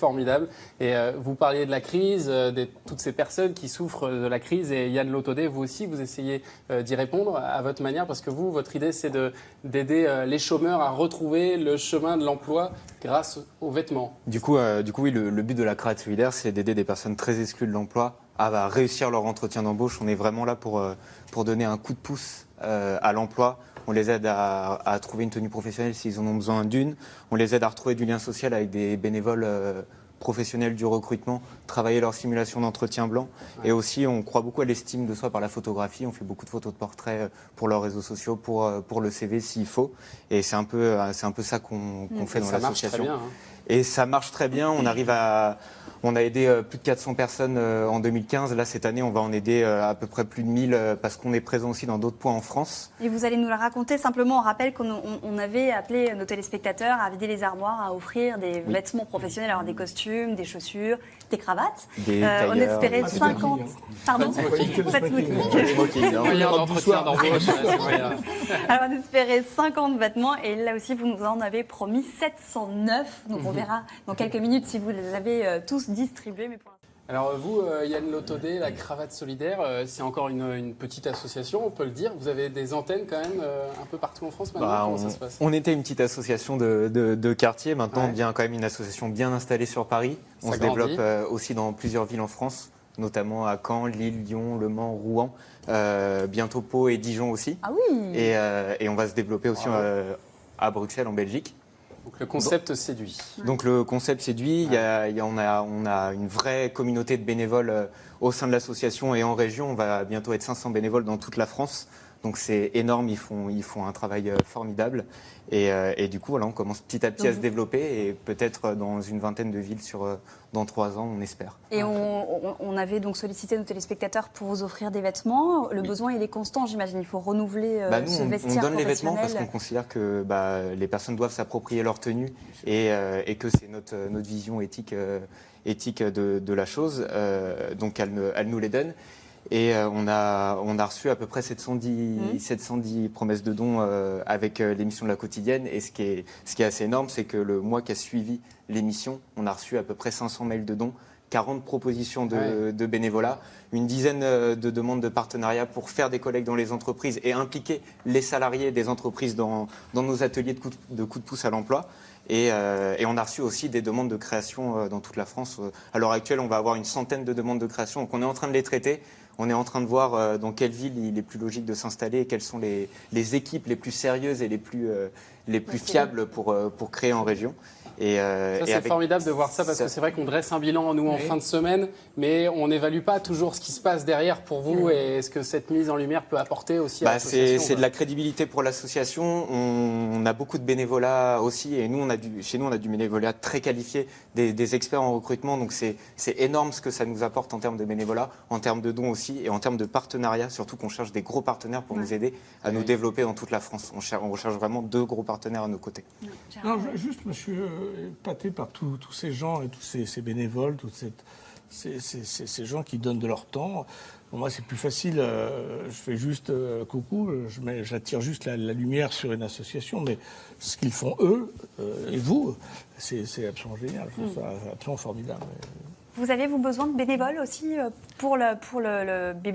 Formidable. Et vous parliez de la crise, de toutes ces personnes qui souffrent de la crise. Et Yann Lotaudet, vous aussi, vous essayez d'y répondre à votre manière, parce que vous, votre idée, c'est d'aider les chômeurs à retrouver le chemin de l'emploi grâce aux vêtements. Du coup, oui, le but de la cravate solidaire, c'est d'aider des personnes très exclues de l'emploi à réussir leur entretien d'embauche. On est vraiment là pour donner un coup de pouce à l'emploi. On les aide à trouver une tenue professionnelle s'ils en ont besoin d'une. On les aide à retrouver du lien social avec des bénévoles professionnels du recrutement, travailler leur simulation d'entretien blanc. Ouais. Et aussi, on croit beaucoup à l'estime de soi par la photographie. On fait beaucoup de photos de portraits pour leurs réseaux sociaux, pour le CV s'il faut. Et c'est un peu ça qu'on fait dans l'association. Et ça marche très bien. On a aidé plus de 400 personnes en 2015. Là, cette année, on va en aider à peu près plus de 1000 parce qu'on est présent aussi dans d'autres points en France. Et vous allez nous la raconter. Simplement, on rappelle qu'on avait appelé nos téléspectateurs à vider les armoires, à offrir des vêtements professionnels, alors des costumes, des chaussures, des cravates. Des tailleurs, on espérait 50... Pardon, faites Alors, on espérait 50 vêtements et là aussi, vous nous en avez promis 709. Donc, on verra dans quelques minutes si vous les avez tous distribués. Mais pour alors vous, Yann Lotaudet, la cravate solidaire, c'est encore une petite association, on peut le dire. Vous avez des antennes quand même un peu partout en France maintenant. Comment ça se passe ? On était une petite association de quartier. Maintenant, on devient quand même une association bien installée sur Paris. On se développe aussi dans plusieurs villes en France, notamment à Caen, Lille, Lyon, Le Mans, Rouen, bientôt Pau et Dijon aussi. Ah oui. Et on va se développer aussi à Bruxelles, en Belgique. Donc le concept séduit. Donc le concept séduit. On a une vraie communauté de bénévoles au sein de l'association et en région. On va bientôt être 500 bénévoles dans toute la France. Donc c'est énorme, ils font un travail formidable. Et du coup, voilà, on commence petit à petit à se développer et peut-être dans une vingtaine de villes dans 3 ans, on espère. Et on avait donc sollicité nos téléspectateurs pour vous offrir des vêtements. Le besoin, il est constant, j'imagine. Il faut renouveler ce vestiaire on donne les vêtements parce qu'on considère que les personnes doivent s'approprier leur tenue et que c'est notre vision éthique de la chose. Donc elle nous les donne. Et on a reçu à peu près 710 promesses de dons avec l'émission de la quotidienne. Et ce qui est assez énorme, c'est que le mois qui a suivi l'émission, on a reçu à peu près 500 mails de dons, 40 propositions de bénévolat, une dizaine de demandes de partenariat pour faire des collectes dans les entreprises et impliquer les salariés des entreprises dans nos ateliers de coups de pouce à l'emploi. Et on a reçu aussi des demandes de création dans toute la France. À l'heure actuelle, on va avoir une centaine de demandes de création. Donc on est en train de les traiter. On est en train de voir dans quelle ville il est plus logique de s'installer et quelles sont les équipes les plus sérieuses et les plus fiables pour créer en région. C'est formidable de voir ça parce que c'est vrai qu'on dresse un bilan, nous, en fin de semaine, mais on n'évalue pas toujours ce qui se passe derrière pour vous et ce que cette mise en lumière peut apporter aussi à l'association. C'est de la crédibilité pour l'association. On a beaucoup de bénévolat aussi et chez nous, on a du bénévolat très qualifié, des experts en recrutement. Donc c'est énorme ce que ça nous apporte en termes de bénévolat, en termes de dons aussi et en termes de partenariat, surtout qu'on cherche des gros partenaires pour nous aider à nous développer dans toute la France. On recherche vraiment 2 gros partenaires à nos côtés. Non, juste, monsieur, épaté par tous ces gens et tous ces bénévoles, ces gens qui donnent de leur temps. Pour moi, c'est plus facile. Je fais juste coucou, j'attire juste la lumière sur une association. Mais ce qu'ils font eux et vous, c'est absolument génial. C'est absolument formidable. Vous avez besoin de bénévoles aussi pour le bébé